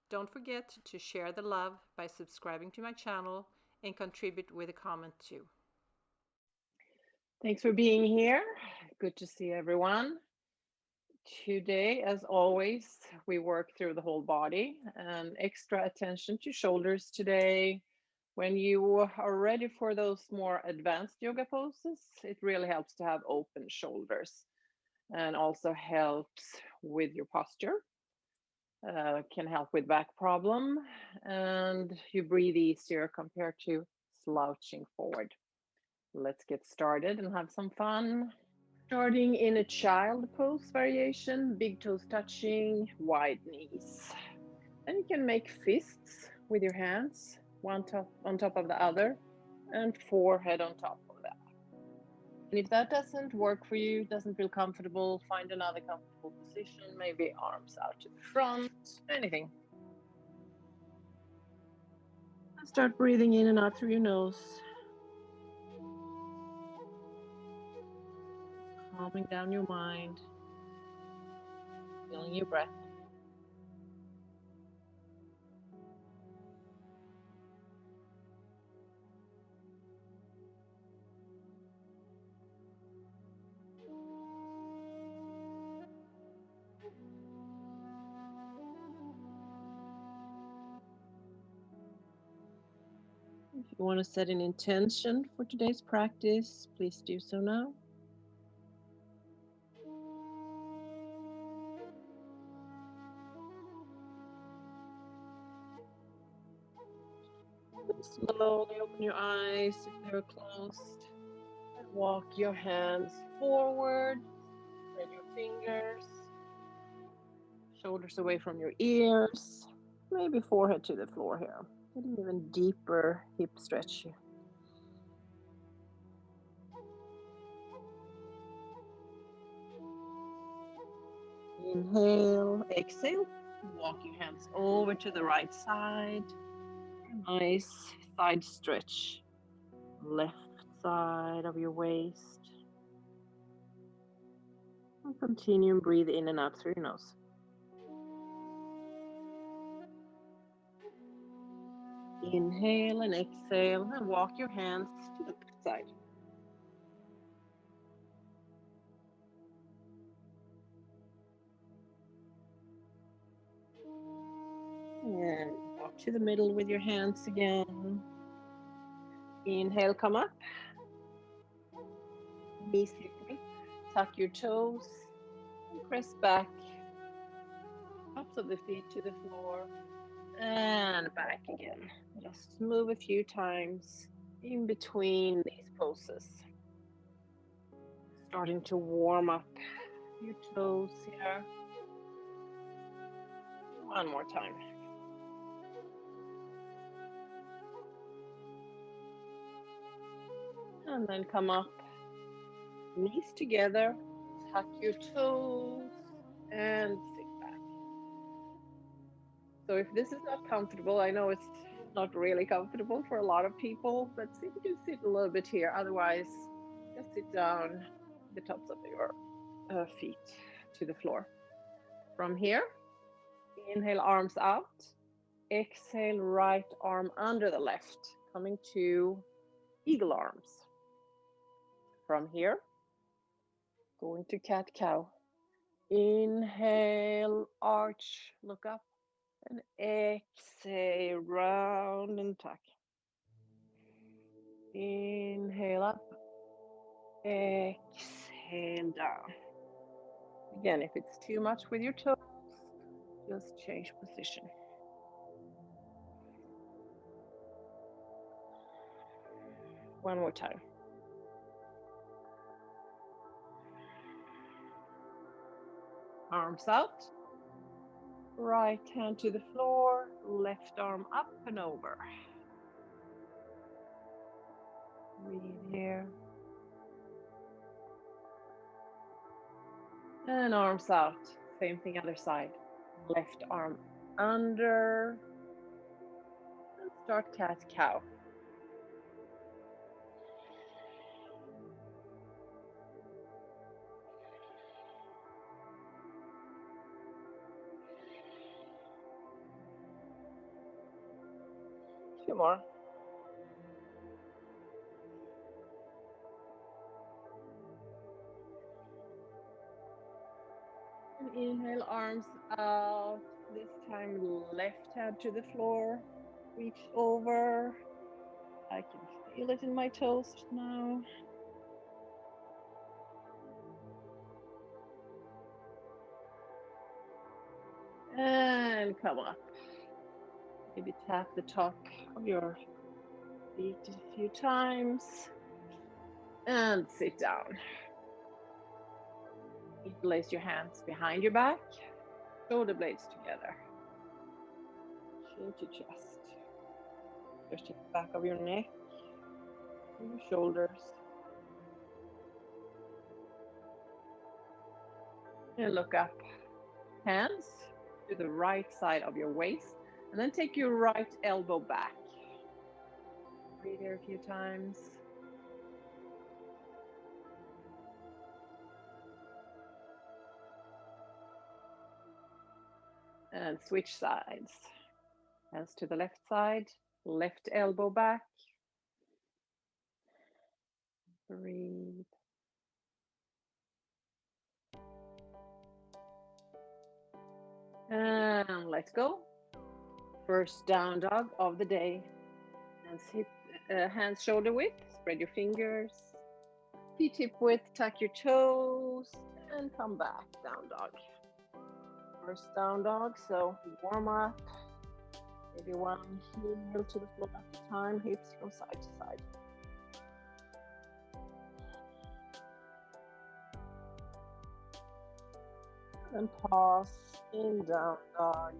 Don't forget to share the love by subscribing to my channel and contribute with a comment too. Thanks for being here. Good to see everyone. Today, as always, we work through the whole body and extra attention to shoulders today. When you are ready for those more advanced yoga poses, it really helps to have open shoulders and also helps with your posture. Can help with back problem and you breathe easier compared to slouching forward. Let's get started and have some fun. Starting in a child pose variation, big toes touching, wide knees. And you can make fists with your hands, one on top of the other, and forehead on top of that. And if that doesn't work for you, doesn't feel comfortable, find another comfortable position, maybe arms out to the front, anything. And start breathing in and out through your nose. Calming down your mind, feeling your breath. If you want to set an intention for today's practice, please do so now. Slowly open your eyes if they're closed. And walk your hands forward. Spread your fingers. Shoulders away from your ears. Maybe forehead to the floor here. Get an even deeper hip stretch. Inhale, exhale. Walk your hands over to the right side. Nice side stretch. Left side of your waist. And continue and breathe in and out through your nose. Inhale and exhale and walk your hands to the left side. And walk to the middle with your hands again. Inhale, come up. Knees slippery. Tuck your toes and press back. Tops of the feet to the floor and back again. Just move a few times in between these poses. Starting to warm up your toes here. One more time. And then come up, knees together, tuck your toes, and sit back. So if this is not comfortable, I know it's not really comfortable for a lot of people, but see if you can sit a little bit here. Otherwise, just sit down the tops of your feet to the floor. From here, inhale, arms out. Exhale, right arm under the left, coming to eagle arms. From here, going to cat-cow. Inhale, arch, look up, and exhale, round and tuck. Inhale up, exhale down. Again, if it's too much with your toes, just change position. One more time. Arms out. Right hand to the floor, left arm up and over. Breathe here. And arms out. Same thing other side. Left arm under. And start cat-cow. Two more. And inhale, arms out. This time, left hand to the floor. Reach over. I can feel it in my toes now. And come up. Maybe tap the top of your feet a few times. And sit down. Place your hands behind your back. Shoulder blades together. Chin to chest. Just the back of your neck. And your shoulders. And look up. Hands to the right side of your waist. And then take your right elbow back. Breathe here a few times. And switch sides. Hands to the left side. Left elbow back. Breathe. And let go. First down dog of the day. Hands shoulder width. Spread your fingers. Feet hip width. Tuck your toes. And come back. Down dog. First down dog. So warm up. Maybe one heel to the floor at a time. Hips from side to side. And pause in down dog.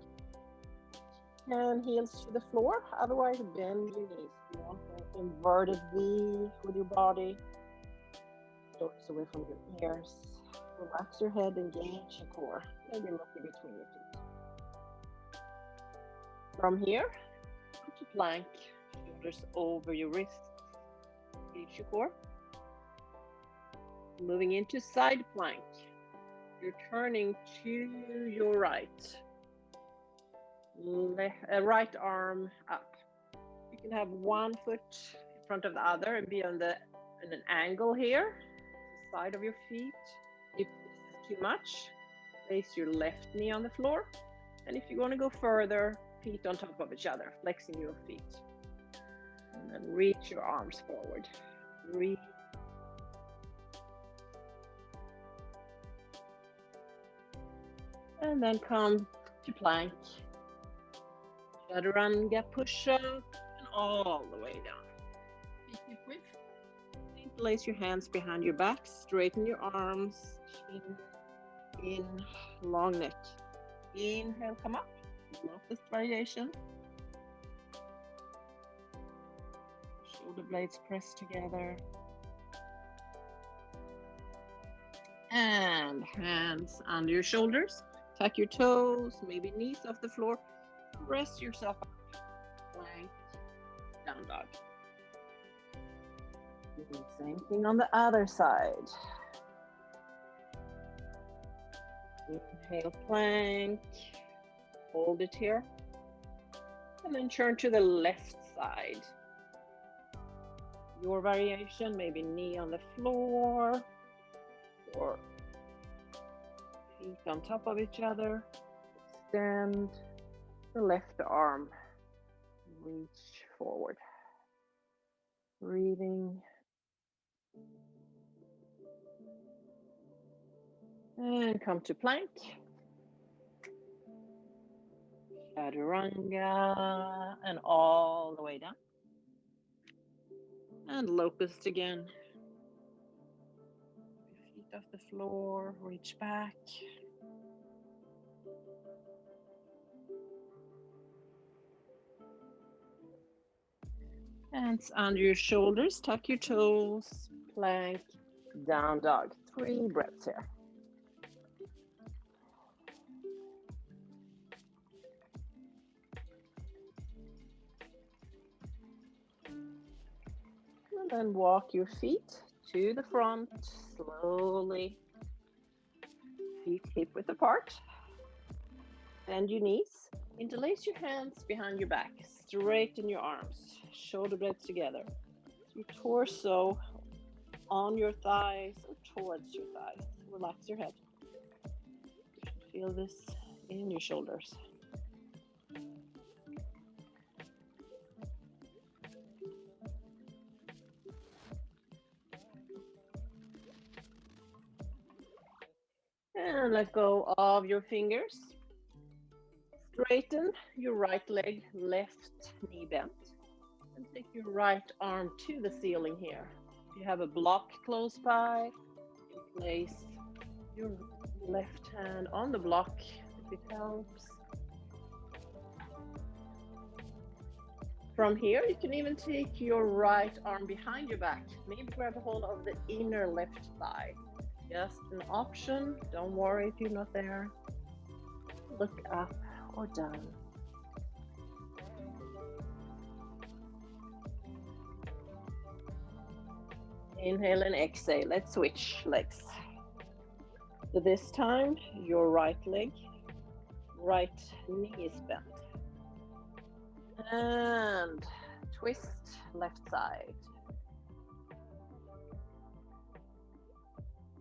And heels to the floor. Otherwise, bend your knees. You want an inverted V with your body. Shoulders away from your ears. Relax your head, engage your core. Maybe look in between your feet. From here, come to plank. Shoulders over your wrists. Engage your core. Moving into side plank. You're turning to your right. Right arm up. You can have one foot in front of the other and be in an angle here, the side of your feet. If this is too much, place your left knee on the floor. And if you want to go further, feet on top of each other, flexing your feet. And then reach your arms forward. Breathe. And then come to plank. Chaturanga push-up and all the way down. Feet hip width. Place your hands behind your back. Straighten your arms. Chin in, long neck. Inhale, come up. Locust variation. Shoulder blades press together. And hands under your shoulders. Tuck your toes, maybe knees off the floor. Rest yourself up. Plank, down dog. Same thing on the other side. Inhale, plank. Hold it here. And then turn to the left side. Your variation, maybe knee on the floor or feet on top of each other. Extend the left arm. Reach forward. Breathing. And come to plank. Chaturanga. And all the way down. And locust again. Feet off the floor. Reach back. Hands under your shoulders. Tuck your toes. Plank. Down dog. 3 breaths here. And then walk your feet to the front slowly. Feet hip width apart. Bend your knees. Interlace your hands behind your back. Straighten your arms. Shoulder blades together. Your torso on your thighs or towards your thighs. Relax your head. You should feel this in your shoulders. And let go of your fingers. Straighten your right leg, left knee bent. And take your right arm to the ceiling here. If you have a block close by, you can place your left hand on the block if it helps. From here, you can even take your right arm behind your back. Maybe grab a hold of the inner left thigh. Just an option. Don't worry if you're not there. Look up or down. Inhale and exhale. Let's switch legs. So this time, your right leg, right knee is bent. And twist left side.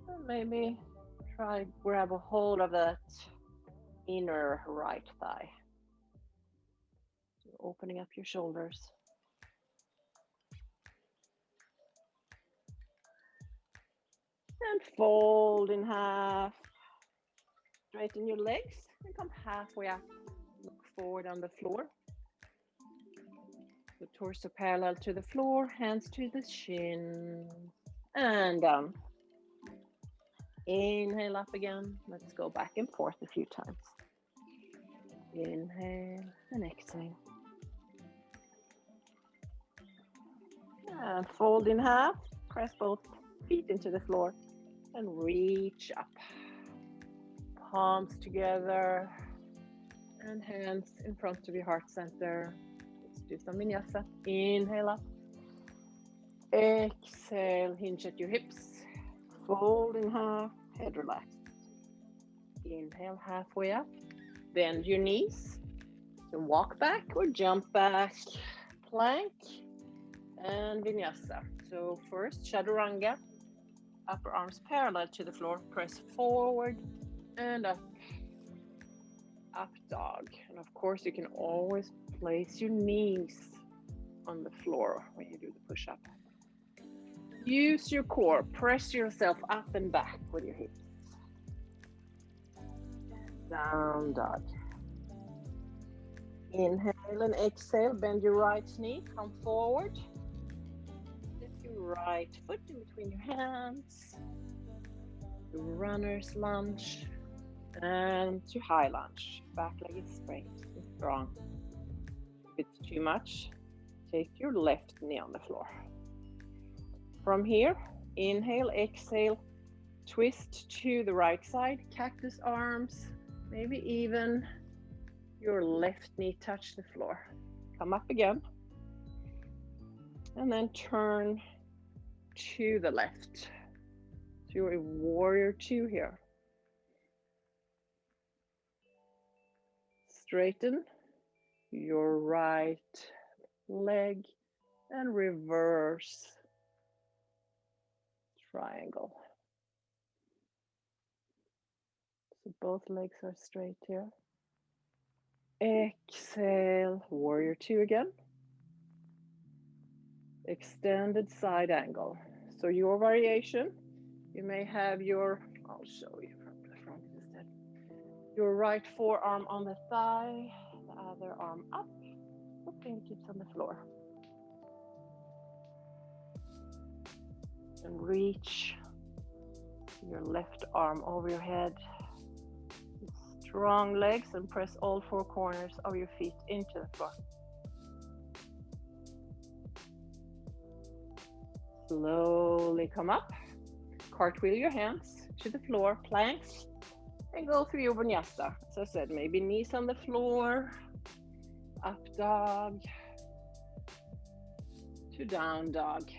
And maybe try grab a hold of that inner right thigh. So opening up your shoulders. And fold in half. Straighten your legs and come halfway up. Look forward on the floor. The torso parallel to the floor, hands to the shin. And down. Inhale up again. Let's go back and forth a few times. Inhale and exhale. And fold in half. Press both feet into the floor and reach up. Palms together and hands in front of your heart center. Let's do some vinyasa. Inhale up. Exhale, hinge at your hips. Fold in half, head relaxed. Inhale halfway up. Bend your knees. So walk back or jump back. Plank and vinyasa. So first, chaturanga. Upper arms parallel to the floor. Press forward and up. Up dog. And of course, you can always place your knees on the floor when you do the push-up. Use your core. Press yourself up and back with your hips. Down dog. Inhale and exhale. Bend your right knee. Come forward. Lift your right foot in between your hands. To runner's lunge. And to high lunge. Back leg is straight and strong. If it's too much, take your left knee on the floor. From here, inhale, exhale, twist to the right side, cactus arms, maybe even your left knee touch the floor. Come up again. And then turn to the left. So you're a warrior two here. Straighten your right leg and reverse triangle. So both legs are straight here. Exhale, warrior two again. Extended side angle. So your variation, you may have your, I'll show you from the front instead. Your right forearm on the thigh, the other arm up, fingertips on the floor. And reach your left arm over your head. Strong legs and press all four corners of your feet into the floor. Slowly come up. Cartwheel your hands to the floor, planks, and go through your vinyasa. As I said, maybe knees on the floor, up dog, to down dog.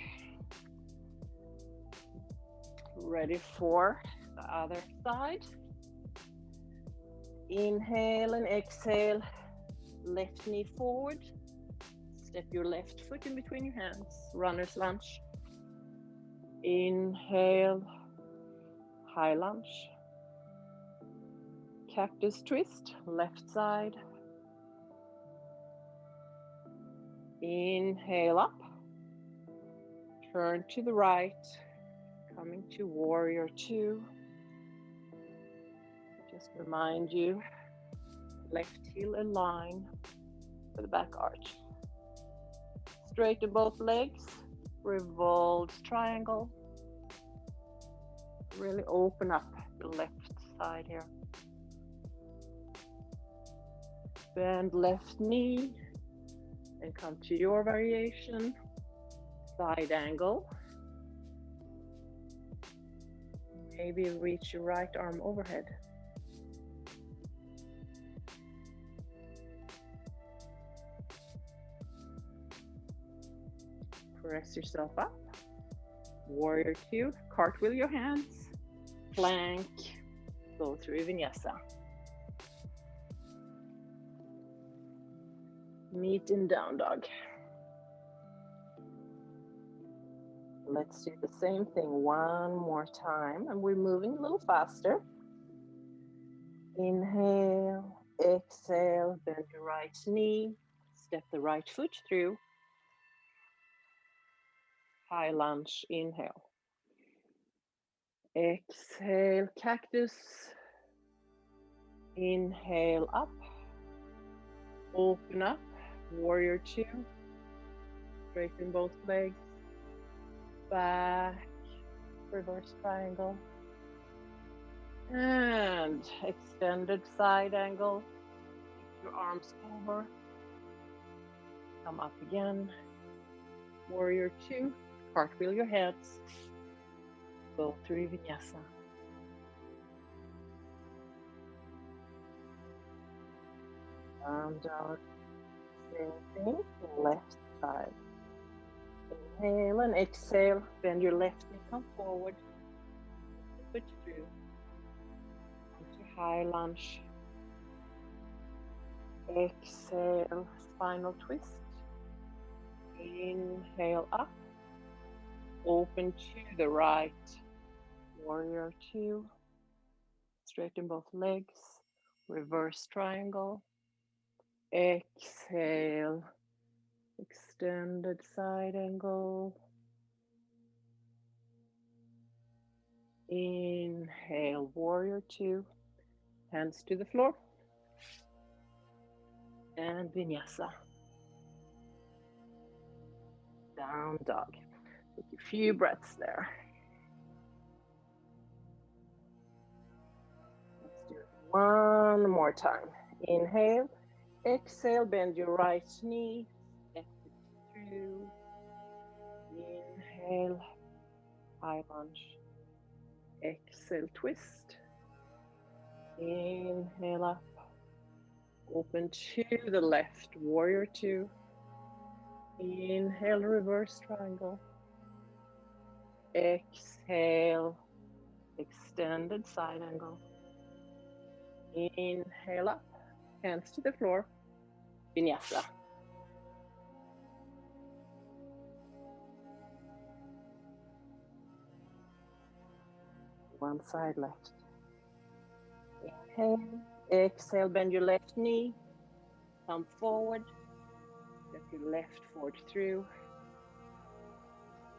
Ready for the other side. Inhale and exhale. left knee forward. Step your left foot in between your hands. Runner's lunge. Inhale, high lunge. Cactus twist, left side. Inhale up. Turn to the right. Coming to warrior two. Just remind you, left heel in line for the back arch. Straighten both legs, revolved triangle. Really open up the left side here. Bend left knee and come to your variation. Side angle. Maybe reach your right arm overhead. Press yourself up. Warrior two, cartwheel your hands. Plank, go through Vinyasa. Meet in down dog. Let's do the same thing one more time, and we're moving a little faster. Inhale, exhale, bend your right knee, step the right foot through. High lunge, inhale. Exhale, cactus. Inhale up. Open up, warrior two. Straighten both legs. Back, reverse triangle. And extended side angle. Keep your arms over. Come up again. Warrior two. Cartwheel your heads. Go through Vinyasa. Down dog. Same thing. Left side. Inhale and exhale. Bend your left knee. Come forward. Foot through. High lunge. Exhale, spinal twist. Inhale up. Open to the right. Warrior two. Straighten both legs. Reverse triangle. Exhale. Extended side angle. Inhale, warrior two. Hands to the floor. And Vinyasa. Down dog. Take a few breaths there. Let's do it one more time. Inhale. Exhale, bend your right knee. Step it through. Inhale. High lunge. Exhale, twist. Inhale up. Open to the left, warrior two. Inhale, reverse triangle. Exhale, extended side angle. Inhale up, hands to the floor. Vinyasa. One side left. Inhale, exhale, bend your left knee. Come forward. Step your left foot through.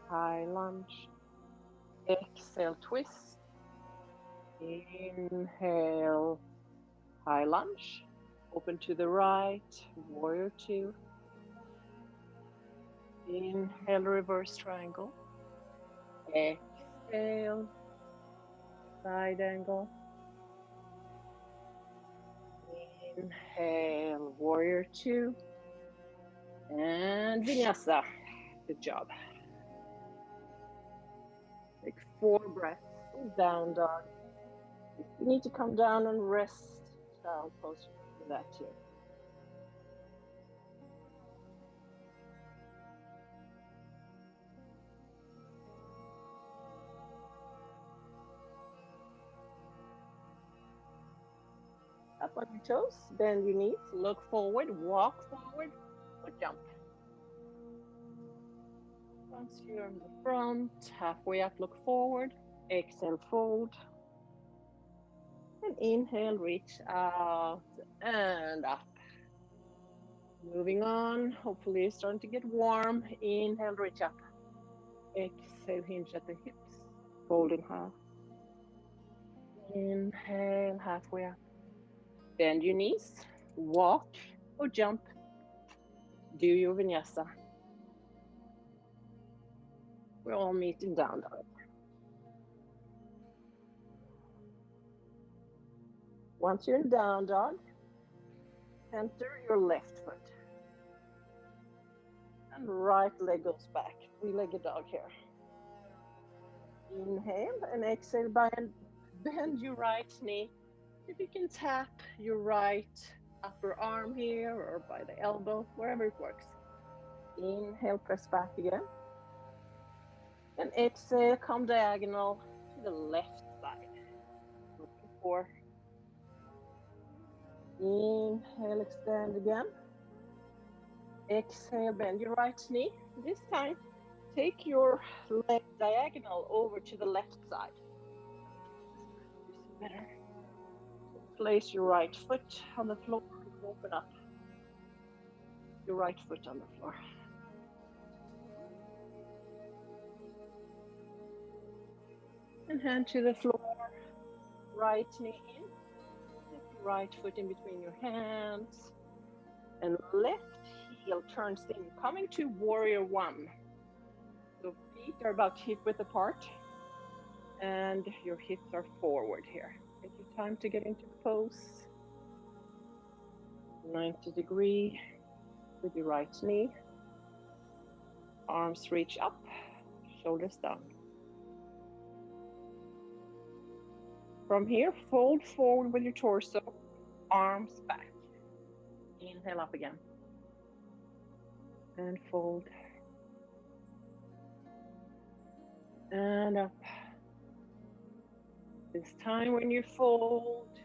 High lunge. Exhale, twist. Inhale, high lunge. Open to the right, warrior two. Inhale, reverse triangle. Exhale, side angle. Inhale, warrior two. And Vinyasa. Good job. Take 4 breaths. Down dog. You need to come down and rest. Child pose for that too. Up on your toes, bend your knees, look forward, walk forward, or jump. Once you're in the front, halfway up, look forward. Exhale, fold. And inhale, reach out and up. Moving on, hopefully you're starting to get warm. Inhale, reach up. Exhale, hinge at the hips. Fold in half. Inhale, halfway up. Bend your knees, walk or jump. Do your vinyasa. We're all meeting down dog. Once you're in down dog, center your left foot. And right leg goes back. Three-legged dog here. Inhale and exhale, bend your right knee. If you can tap your right upper arm here or by the elbow, wherever it works. Inhale, press back again. And exhale, come diagonal to the left side. Looking for. Inhale, extend again. Exhale, bend your right knee. This time, take your leg diagonal over to the left side. Better. Place your right foot on the floor and open up your right foot on the floor. And hand to the floor, right knee in. Take your right foot in between your hands. And left heel turns in, coming to warrior one. So feet are about hip width apart. And your hips are forward here. Take your time to get into the pose. 90-degree with your right knee. Arms reach up, shoulders down. From here, fold forward with your torso, arms back. Inhale up again. And fold. And up. This time when you fold,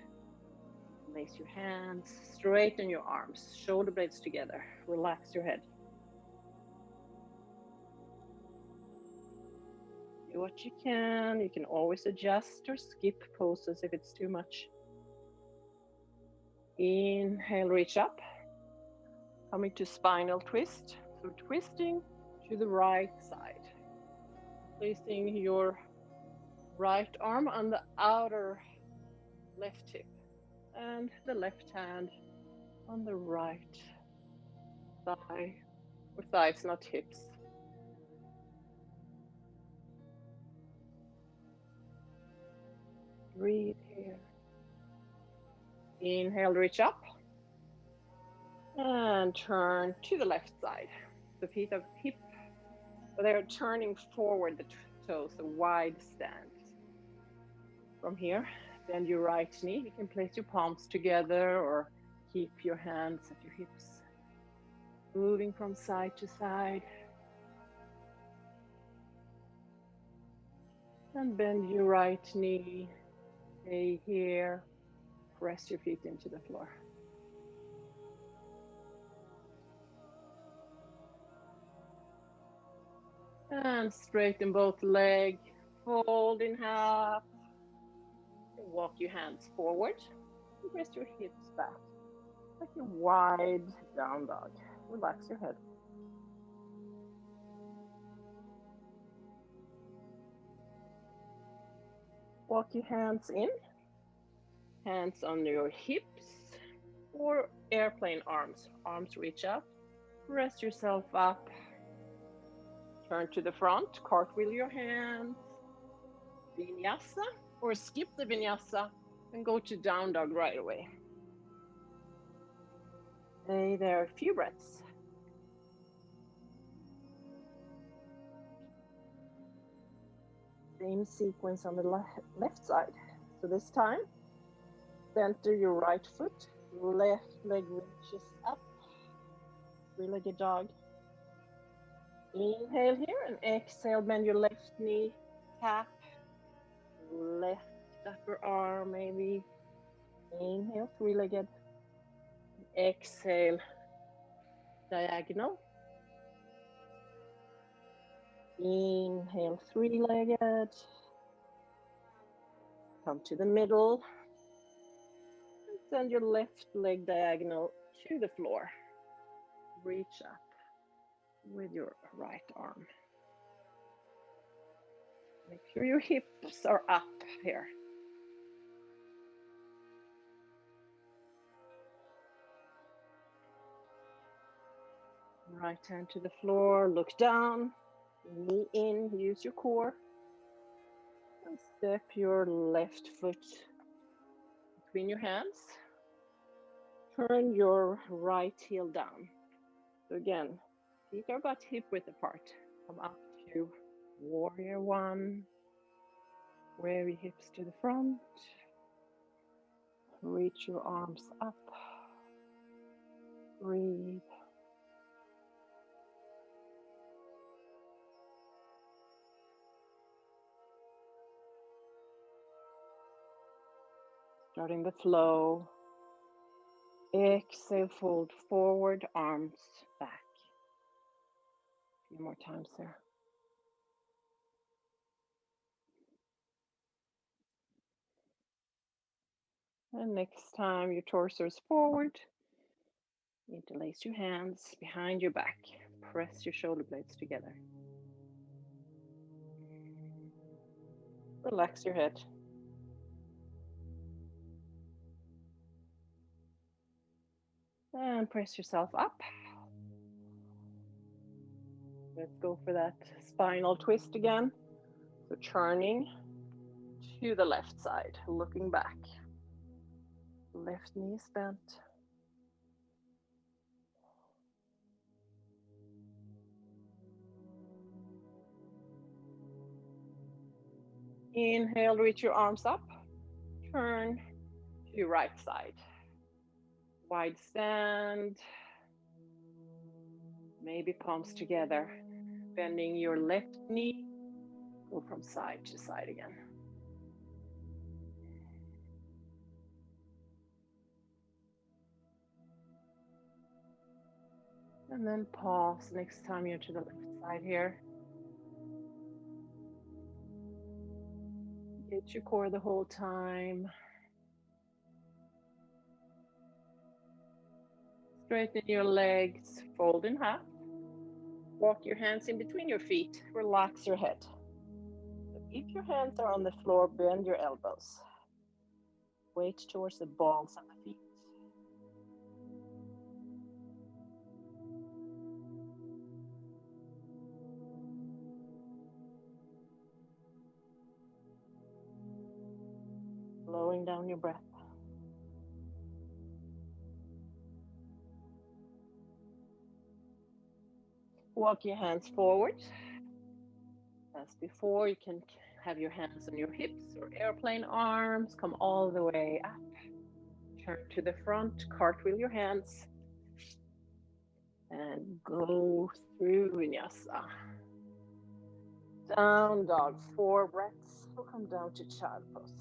place your hands, straighten your arms, shoulder blades together, relax your head. Do what you can always adjust or skip poses if it's too much. Inhale, reach up, coming to spinal twist, so twisting to the right side. Placing your right arm on the outer left hip and the left hand on the right thigh, or thighs, not hips. Breathe here. Inhale, reach up and turn to the left side. The feet are hip, but they're turning forward, the toes, a wide stance. From here, bend your right knee. You can place your palms together or keep your hands at your hips. Moving from side to side. And bend your right knee. Stay here. Press your feet into the floor. And straighten both legs. Fold in half. Walk your hands forward. And press your hips back. Like a wide down dog. Relax your head. Walk your hands in. Hands on your hips or airplane arms. Arms reach up. Rest yourself up. Turn to the front. Cartwheel your hands. Vinyasa, or skip the vinyasa and go to down dog right away. Stay there a few breaths. Same sequence on the left side. So this time, center your right foot, left leg reaches up, three-legged dog. Inhale here and exhale, bend your left knee, tap, left upper arm maybe, Inhale, three-legged. Exhale, diagonal. Inhale, three-legged. Come to the middle. And send your left leg diagonal to the floor. Reach up with your right arm. Make sure your hips are up here. Right hand to the floor, look down, knee in, use your core. And step your left foot between your hands. Turn your right heel down. So again, feet are about hip width apart. Come up to warrior one. Wave your hips to the front. Reach your arms up. Breathe. Starting the flow. Exhale, fold forward, arms back. A few more times there. And next time your torso is forward, interlace your hands behind your back. Press your shoulder blades together. Relax your head. And press yourself up. Let's go for that spinal twist again. So turning to the left side, looking back. Left knee is bent. Inhale, reach your arms up. Turn to your right side. Wide stand. Maybe palms together. Bending your left knee. Go from side to side again. And then pause next time you're to the left side here. Get your core the whole time. Straighten your legs, fold in half. Walk your hands in between your feet. Relax your head. If your hands are on the floor, bend your elbows. Weight towards the balls of the feet. Slowing down your breath. Walk your hands forward. As before, you can have your hands on your hips or airplane arms. Come all the way up. Turn to the front, cartwheel your hands. And go through Vinyasa. Down dog, 4 breaths. We'll come down to child pose.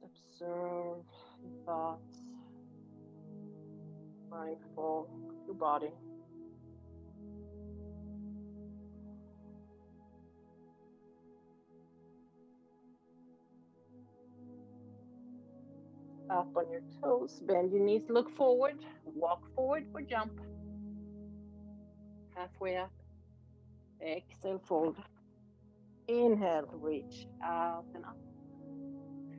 Observe your thoughts. Mindful of your body. Up on your toes, bend your knees, look forward, walk forward or jump. Halfway up. Exhale, fold. Inhale, reach out and up.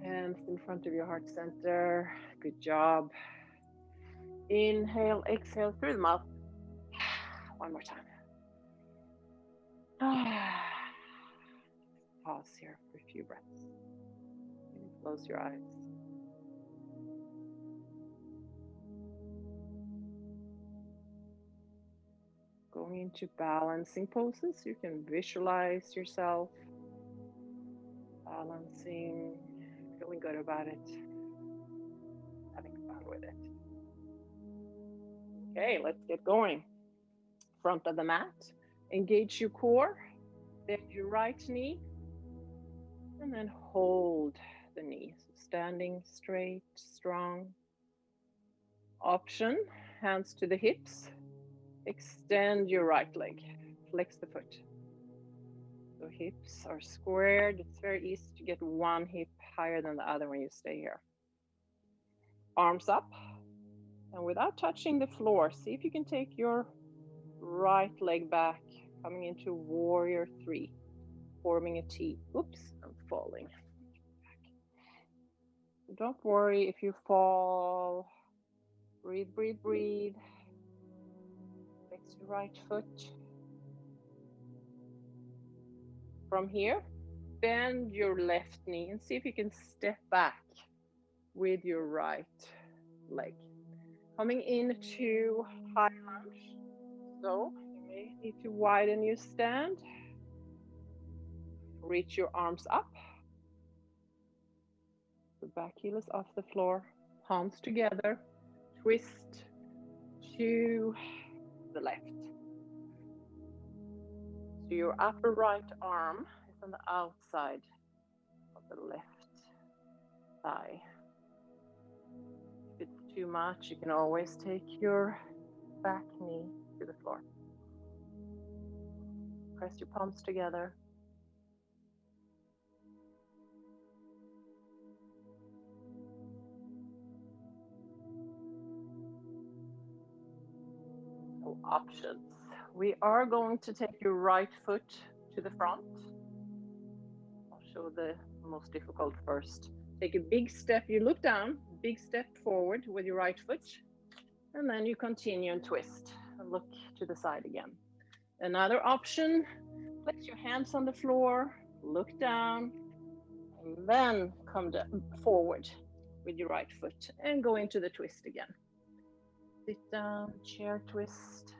Hands in front of your heart center. Good job. Inhale, exhale through the mouth. One more time. Pause here for a few breaths. Close your eyes. Going into balancing poses, you can visualize yourself balancing, feeling good about it, having fun with it. Okay, let's get going. Front of the mat, engage your core. Bend your right knee and then hold the knee. So standing straight, strong. Option, hands to the hips. Extend your right leg. Flex the foot. So hips are squared. It's very easy to get one hip higher than the other when you stay here. Arms up. And without touching the floor, see if you can take your right leg back, coming into warrior 3, forming a T. Oops, I'm falling. Don't worry if you fall. Breathe, breathe, breathe. Flex your right foot. From here, bend your left knee and see if you can step back with your right leg. Coming into high lunge. So you may need to widen your stand. Reach your arms up. The back heel is off the floor. Palms together. Twist to the left. So your upper right arm is on the outside of the left thigh. If it's too much, you can always take your back knee to the floor. Press your palms together. So options. We are going to take your right foot to the front. I'll show the most difficult first. Take a big step. You look down, big step forward with your right foot. And then you continue and twist and look to the side again. Another option, place your hands on the floor, look down, and then come forward with your right foot and go into the twist again. Sit down, chair twist.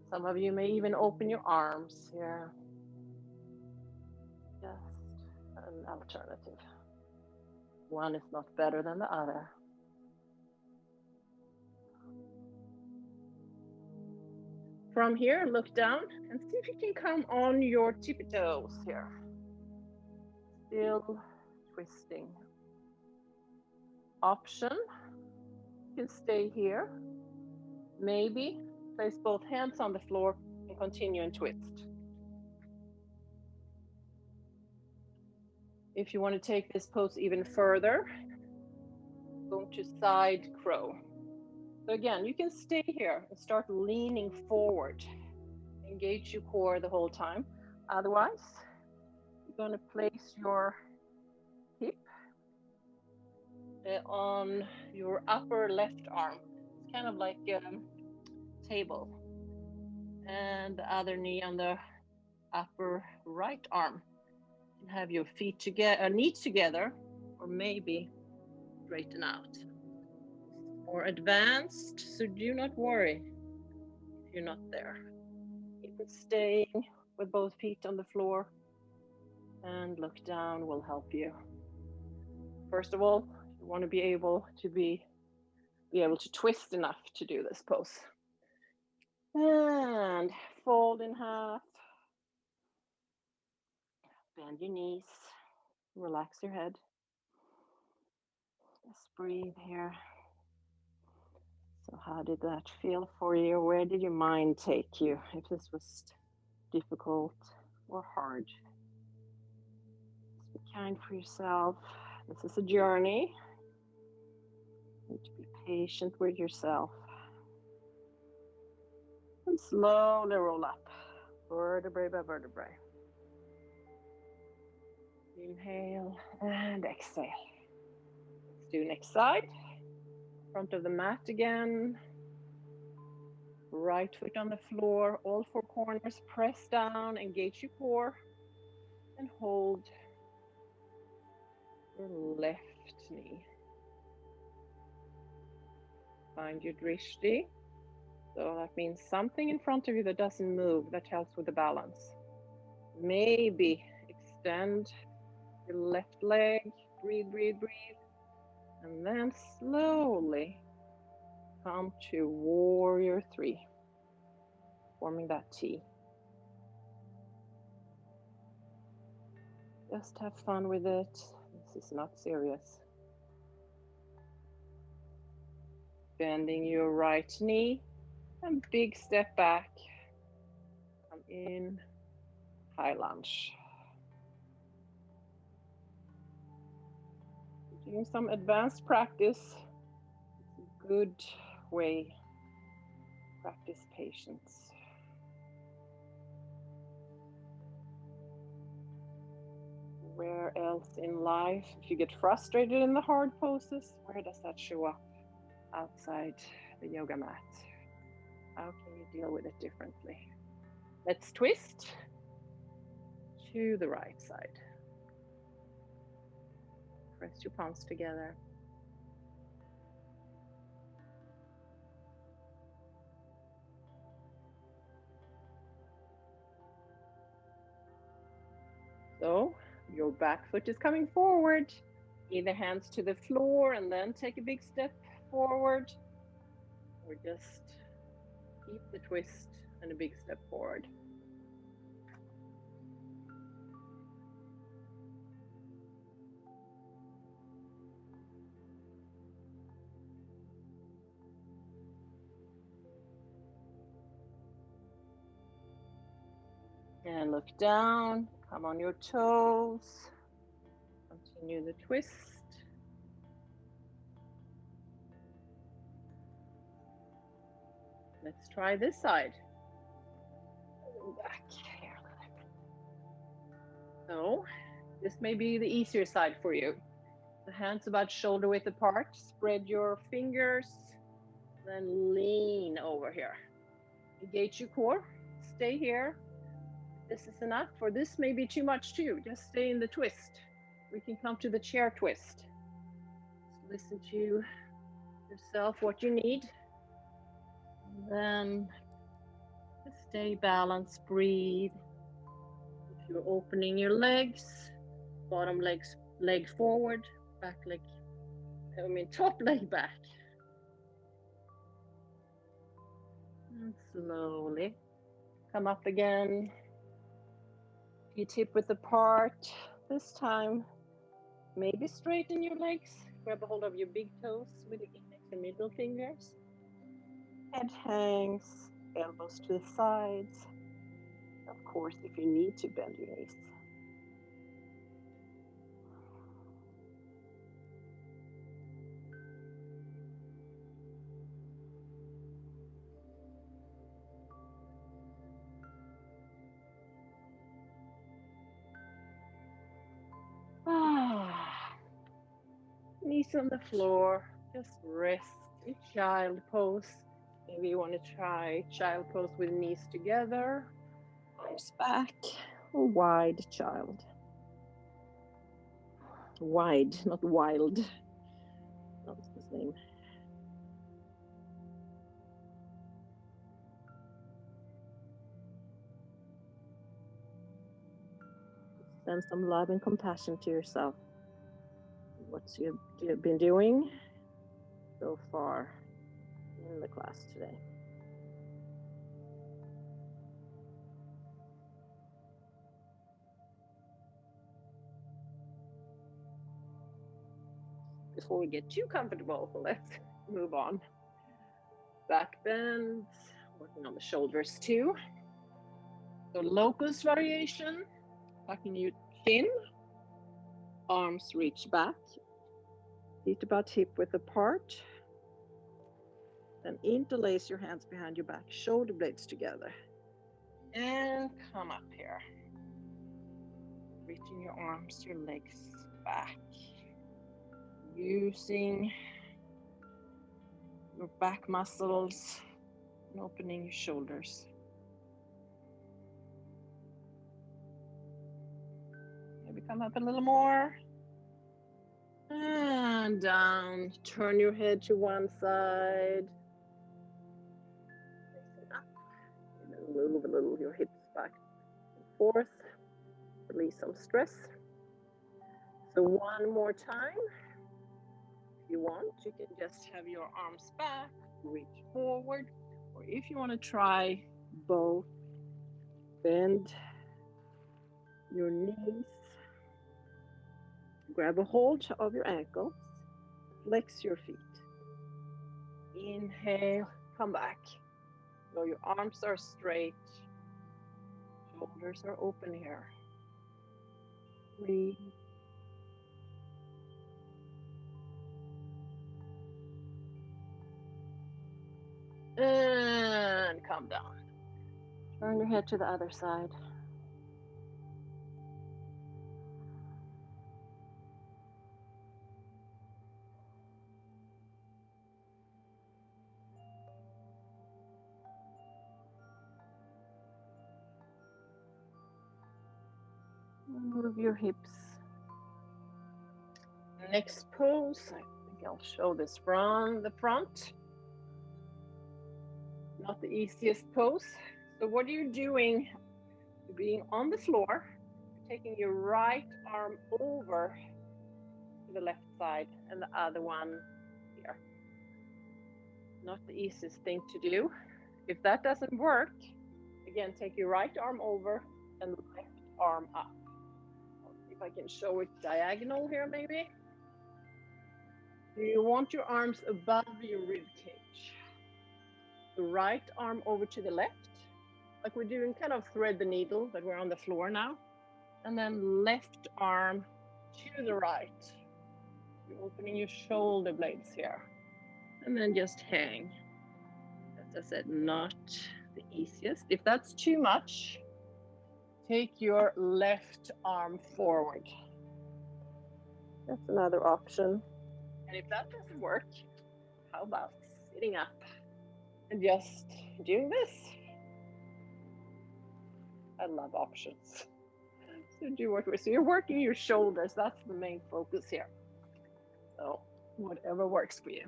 Some of you may even open your arms here. Just an alternative. One is not better than the other. From here, look down and see if you can come on your tippy toes here. Still twisting. Option, you can stay here. Maybe place both hands on the floor and continue and twist. If you want to take this pose even further, go to side crow. So again, you can stay here and start leaning forward. Engage your core the whole time. Otherwise, you're going to place your hip on your upper left arm. It's kind of like a table. And the other knee on the upper right arm. You can have your feet together, knees together, or maybe straighten out. More advanced, so do not worry if you're not there. Even staying with both feet on the floor and look down will help you. First of all, you want to be able to twist enough to do this pose. And fold in half. Bend your knees. Relax your head. Just breathe here. So how did that feel for you? Where did your mind take you? If this was difficult or hard. Just be kind for yourself. This is a journey. You need to be patient with yourself. And slowly roll up, vertebrae by vertebrae. Inhale and exhale. Let's do next side. Front of the mat again. Right foot on the floor, all four corners, press down, engage your core, and hold your left knee. Find your drishti. So that means something in front of you that doesn't move, that helps with the balance. Maybe extend your left leg, breathe, breathe, breathe, and then slowly come to warrior 3, forming that T. Just have fun with it. This is not serious. Bending your right knee and big step back. Come in, high lunge. Doing some advanced practice. It's a good way to practice patience. Where else in life, if you get frustrated in the hard poses, where does that show up outside the yoga mat? How can you deal with it differently? Let's twist to the right side. Press your palms together. So your back foot is coming forward. Either hands to the floor and then take a big step forward, or just keep the twist and a big step forward. And look down, come on your toes. Continue the twist. Let's try this side. Back here. So this may be the easier side for you. The hands about shoulder width apart. Spread your fingers, then lean over here. Engage your core. Stay here. This is enough, or this may be too much too. Just stay in the twist. We can come to the chair twist. Just listen to yourself, what you need. And then stay balanced, breathe. If you're opening your legs, bottom leg forward, top leg back. And slowly come up again. Feet hip width apart. This time, maybe straighten your legs. Grab a hold of your big toes with the index and middle fingers. Head hangs, elbows to the sides. Of course, if you need to, bend your knees. Knees on the floor, just rest in child pose. Maybe you want to try child pose with knees together, arms back, or wide child. Wide, not wild. That's his name. Send some love and compassion to yourself. What you've been doing so far in the class today. Before we get too comfortable, let's move on. Back bends, working on the shoulders too. So locust variation, tucking your chin, arms reach back, feet about hip width apart. Then interlace your hands behind your back, shoulder blades together. And come up here. Reaching your arms, your legs back. Using your back muscles and opening your shoulders. Maybe come up a little more. And down. Turn your head to one side. Up. And then move a little your hips back and forth. Release some stress. So one more time. If you want, you can just have your arms back, reach forward. Or if you want to try both, bend your knees Grab a hold of your ankles. Flex your feet. Inhale, come back. So your arms are straight. Shoulders are open here. Breathe. And come down. Turn your head to the other side. Move your hips. Next pose, I think I'll show this from the front. Not the easiest pose. So what are you doing? You're being on the floor, you're taking your right arm over to the left side and the other one here. Not the easiest thing to do. If that doesn't work, again, take your right arm over and left arm up. I'll see if I can show it diagonal here, maybe. You want your arms above your rib cage. The right arm over to the left, like we're doing, kind of thread the needle, but we're on the floor now. And then left arm to the right. You're opening your shoulder blades here. And then just hang. As I said, not the easiest. If that's too much, take your left arm forward. That's another option. And if that doesn't work, how about sitting up and just doing this? I love options. So do what we're, so you're working your shoulders. That's the main focus here. So whatever works for you.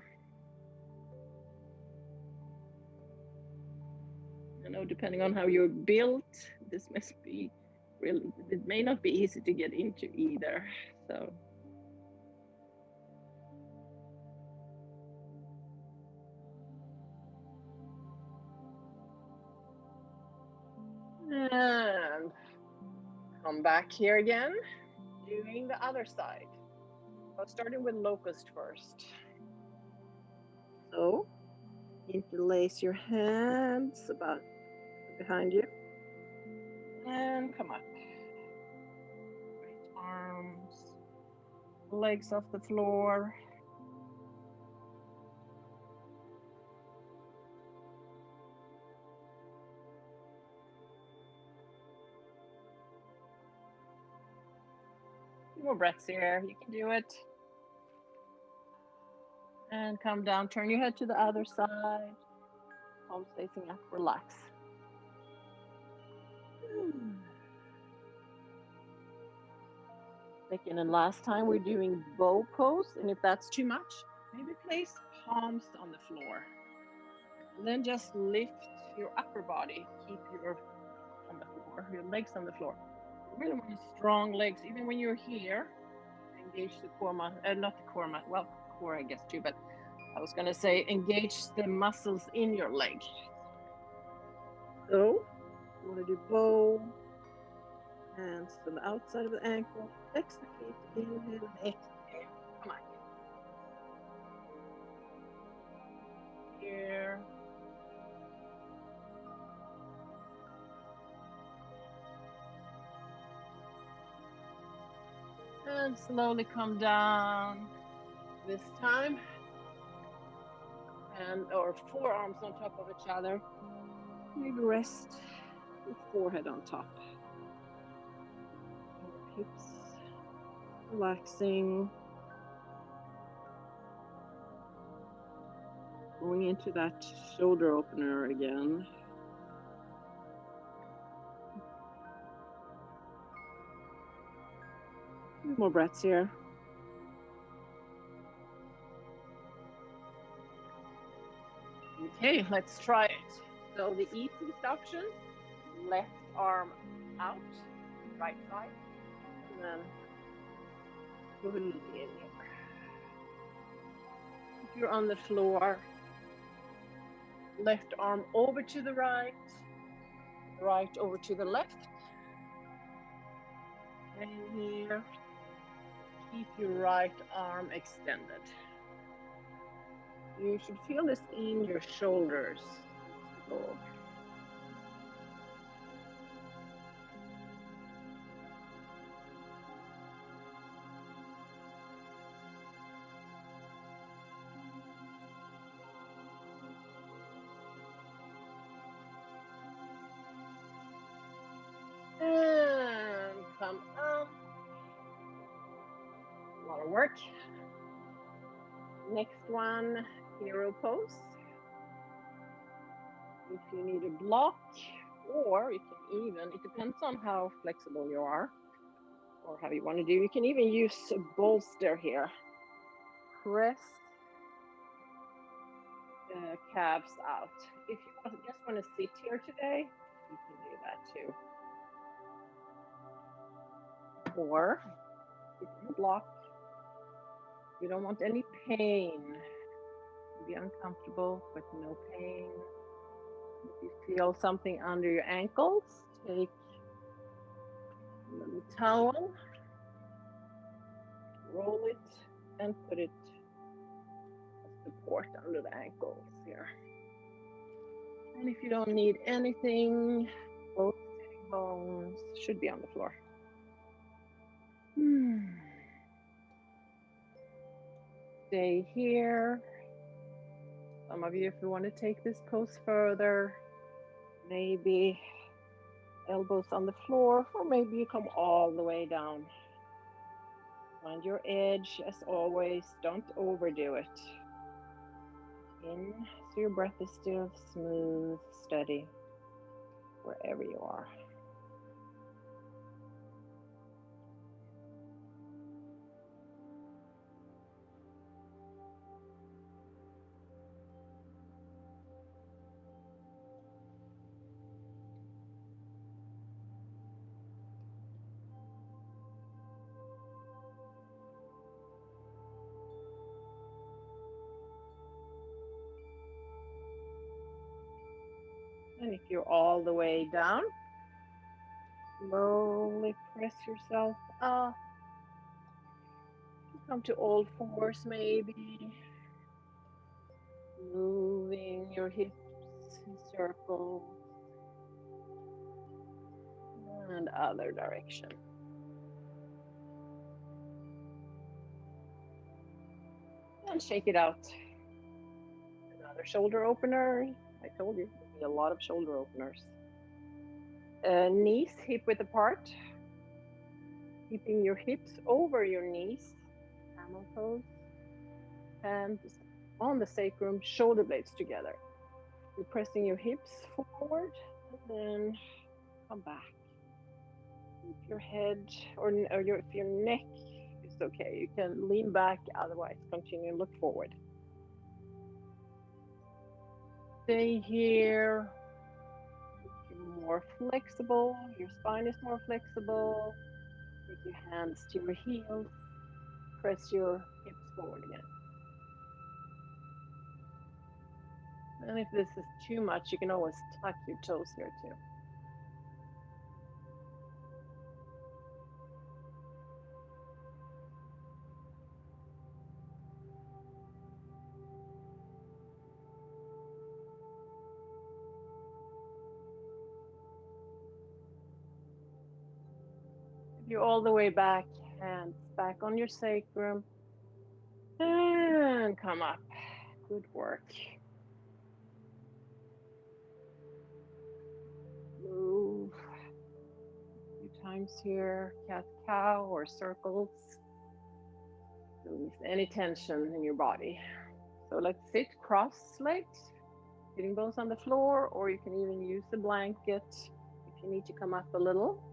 I know depending on how you're built, this must be really, it may not be easy to get into either. So and come back here again, doing the other side. So starting with locust first. So interlace your hands about behind you and come up. Straight arms, legs off the floor. More breaths here. You can do it. And come down. Turn your head to the other side. Palms facing up. Relax. Second and last time we're doing bow pose. And if that's too much, maybe place palms on the floor. And then just lift your upper body. Keep your on the floor, your legs on the floor. You really want strong legs. Even when you're here, engage the core, not the core, well, core I guess too, but I was going to say engage the muscles in your leg. So you want to do bow, hands to the outside of the ankle, flex the feet, inhale and exhale. Come on. Here. And slowly come down this time. And or forearms on top of each other. Maybe rest your forehead on top. Hips relaxing. Going into that shoulder opener again. A few more breaths here. Okay, let's try it. So the easiest option, left arm out, right side, and then go in here. If you're on the floor, left arm over to the right, right over to the left. And here, Keep your right arm extended. You should feel this in your shoulders. Go. And come up. A lot of work. Next one, hero pose. If you need a block, or you can even, it depends on how flexible you are or how you want to do. You can even use a bolster here. Press the calves out. If you just want to sit here today, you can do that too. Or you can block. You don't want any pain. Be uncomfortable with no pain. If you feel something under your ankles, take a little towel, roll it, and put it as support under the ankles here. And if you don't need anything, both sitting bones should be on the floor. Stay here. Some of you, if you want to take this pose further, maybe elbows on the floor, or maybe you come all the way down. Find your edge, as always. Don't overdo it. In, so your breath is still smooth, steady, wherever you are. And if you're all the way down, slowly press yourself up. Come to all fours maybe. Moving your hips in circles. And other direction. And shake it out. Another shoulder opener. I told you, there'll be a lot of shoulder openers. Knees hip width apart. Keeping your hips over your knees. Camel pose. Hands on the sacrum, shoulder blades together. You're pressing your hips forward and then come back. Keep your head if your neck is okay, you can lean back, otherwise continue and look forward. Stay here. If you're more flexible, your spine is more flexible, take your hands to your heels, press your hips forward again. And if this is too much, you can always tuck your toes here too. If you're all the way back, hands back on your sacrum, and come up. Good work. Move a few times here, cat cow or circles. Release any tension in your body. So let's sit cross-legged, sitting bones on the floor, or you can even use the blanket if you need to come up a little.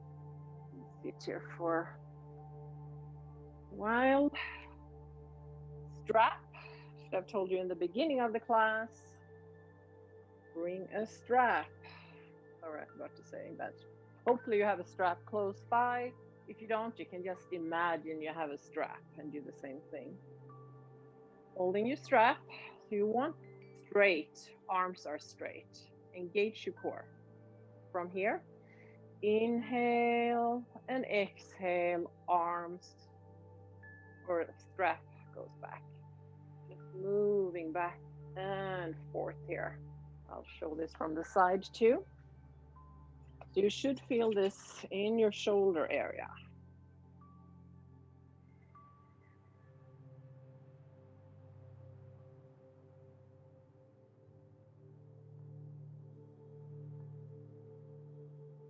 Sit here for a while. Strap. Should have told you in the beginning of the class. Bring a strap. Sorry, I forgot to say that. Hopefully you have a strap close by. If you don't, you can just imagine you have a strap and do the same thing. Holding your strap, so you want straight, arms are straight. Engage your core. From here, inhale and exhale, arms or strap goes back. Just moving back and forth here. I'll show this from the side too. So you should feel this in your shoulder area.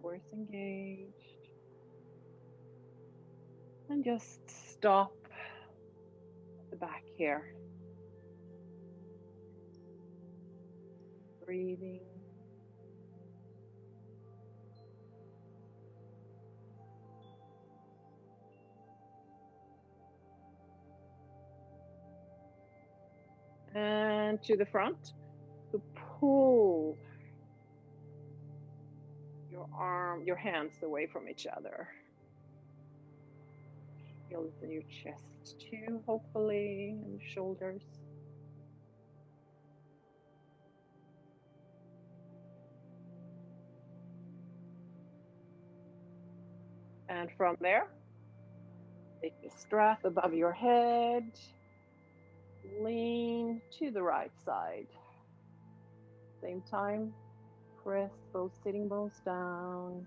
Force engaged. And just stop at the back here. Breathing. And to the front. So pull your hands away from each other. Feel it in your chest too, hopefully, and your shoulders. And from there, take the strap above your head, lean to the right side. Same time, press both sitting bones down.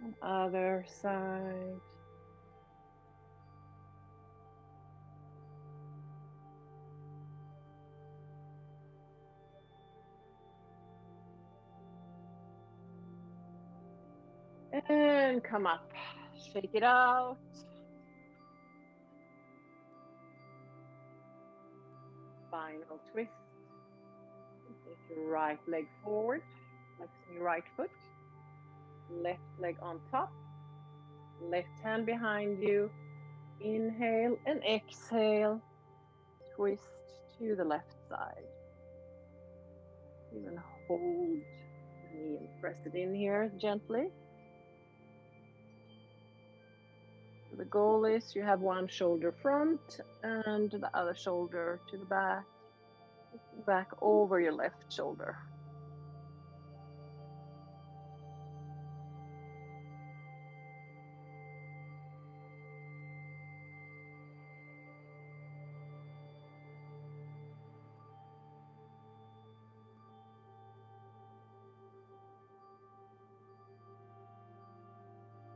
And other side. And come up. Shake it out. Final twist. Take your right leg forward, flexing your right foot. Left leg on top. Left hand behind you. Inhale and exhale. Twist to the left side. Even hold the knee and press it in here gently. The goal is you have one shoulder front and the other shoulder to the back over your left shoulder.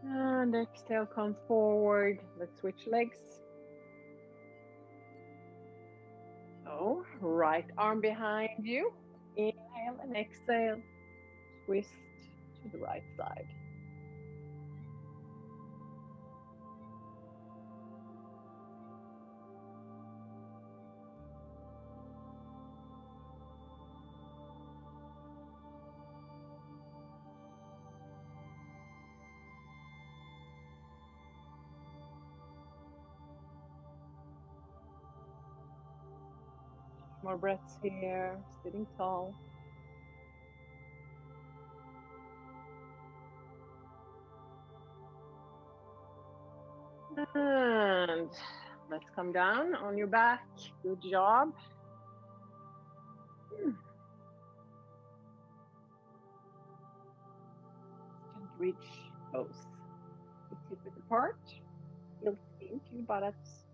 And exhale, come forward. Let's switch legs. So, right arm behind you. Inhale and exhale. Twist to the right side. More breaths here, sitting tall. And let's come down on your back. Good job. And reach both. Hip width apart. Heel into your buttocks.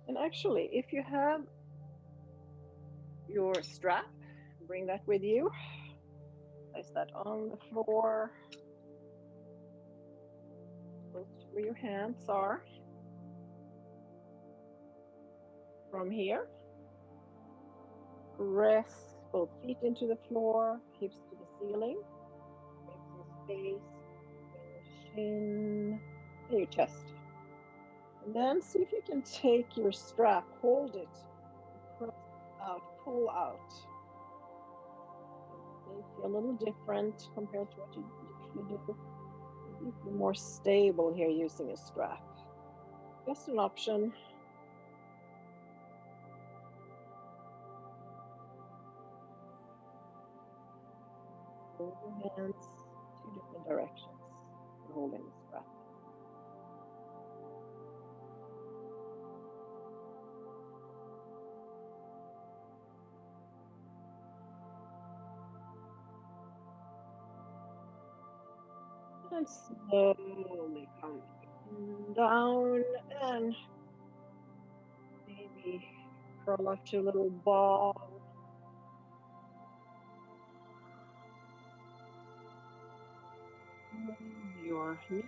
And actually, if you have your strap, bring that with you. Place that on the floor. Close to where your hands are. From here, press both feet into the floor, hips to the ceiling. Make some space in your shin and your chest. And then see if you can take your strap, hold it, press out, pull out. It may feel a little different compared to what you usually do. You feel more stable here using a strap. Just an option. Move your hands two different directions for holding the strap. And slowly come down and maybe curl up to a little ball. Move your knees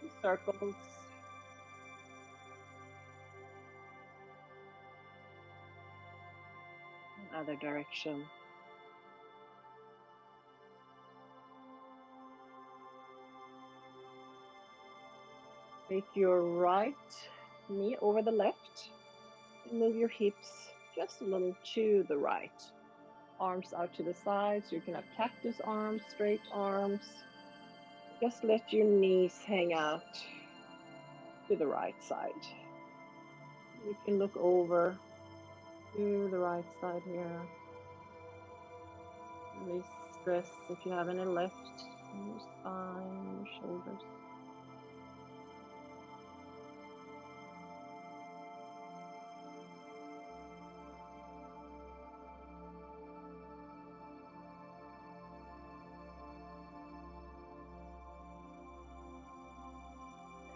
in circles. Other direction. Take your right knee over the left and move your hips just a little to the right. Arms out to the sides. You can have cactus arms, straight arms. Just let your knees hang out to the right side. You can look over to the right side here. Release stress if you have any left in your spine, your shoulders.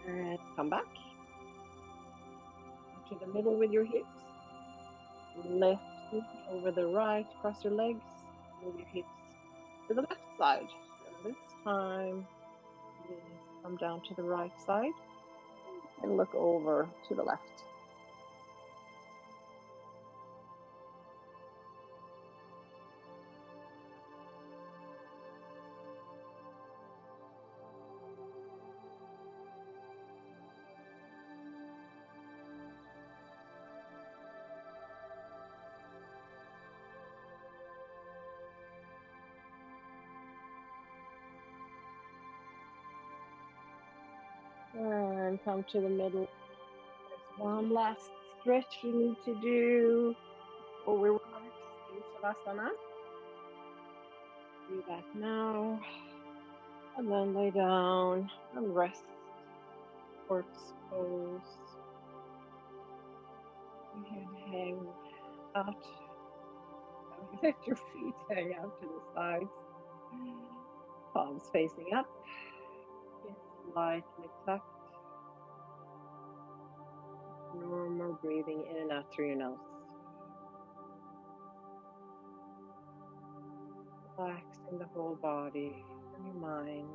And come back to the middle with your hips. Left knee over the right, cross your legs, move your hips to the left side. And this time, knees come down to the right side and look over to the left. And come to the middle. There's one last stretch you need to do before we relax in Savasana. Do that now. And then lay down and rest. Corpse pose. Your head hang out. Let your feet hang out to the sides. Palms facing up. Chest lightly tucked. Normal breathing in and out through your nose. Relaxing the whole body and your mind.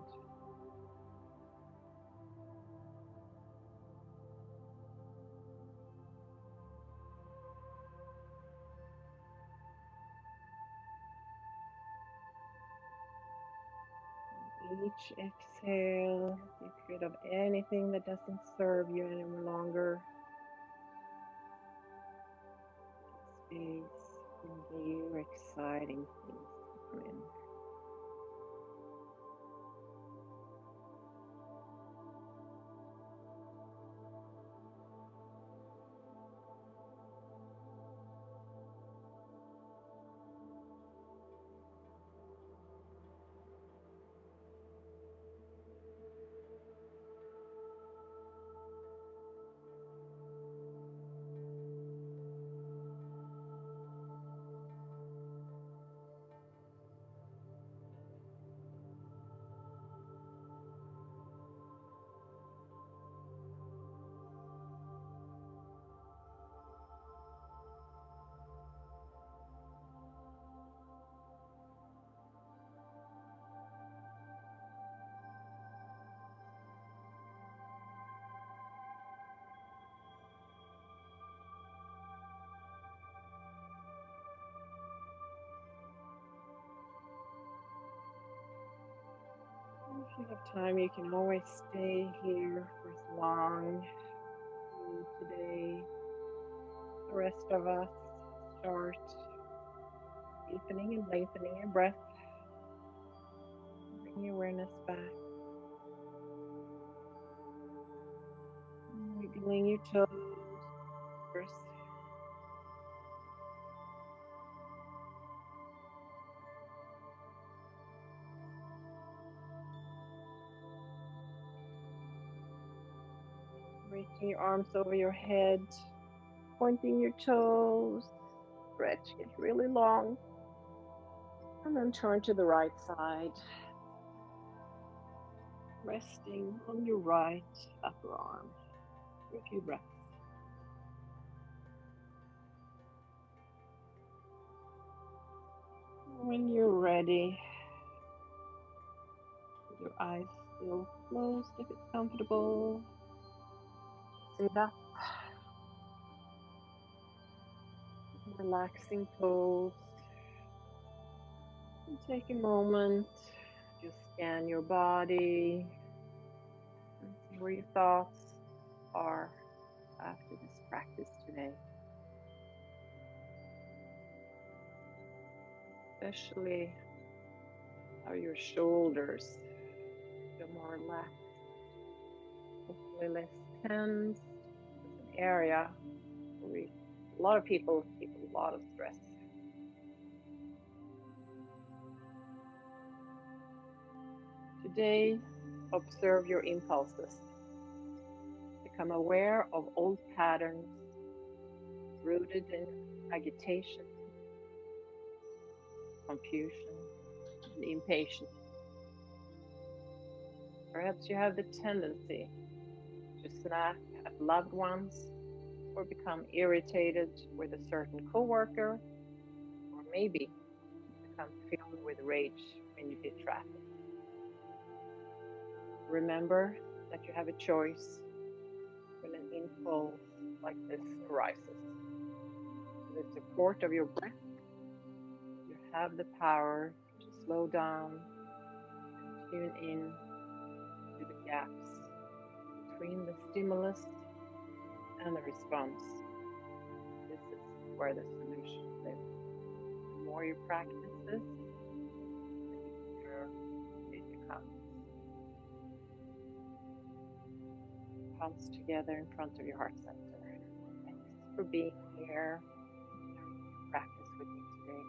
Each exhale, get rid of anything that doesn't serve you any longer. Space for new, exciting things to come in. If you have time, you can always stay here for as long as you need today. The rest of us start deepening and lengthening your breath. Bring your awareness back. Wiggling your toes first. Reaching your arms over your head, pointing your toes, stretch, get really long, and then turn to the right side. resting on your right upper arm for a few breaths. When you're ready, with your eyes still closed if it's comfortable, sit up, relaxing pose, and take a moment to scan your body and see where your thoughts are after this practice today. Especially how your shoulders feel more relaxed, hopefully less tense. It's an area where a lot of people keep a lot of stress. Today, observe your impulses. Become aware of old patterns rooted in agitation, confusion, and impatience. Perhaps you have the tendency to snap at loved ones or become irritated with a certain coworker, or maybe become filled with rage when you hit traffic. Remember that you have a choice when an impulse like this arises. With the support of your breath, you have the power to slow down and tune in to the gaps between the stimulus and the response. This is where the solution lives. The more you practice this, the easier it becomes. Palms together in front of your heart center. Thanks for being here and sharing your practice with me today.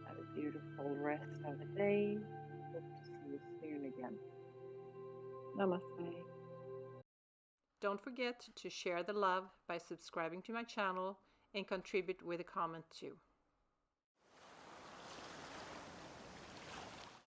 Have a beautiful rest of the day. Hope to see you soon again. Namaste. Don't forget to share the love by subscribing to my channel and contribute with a comment too.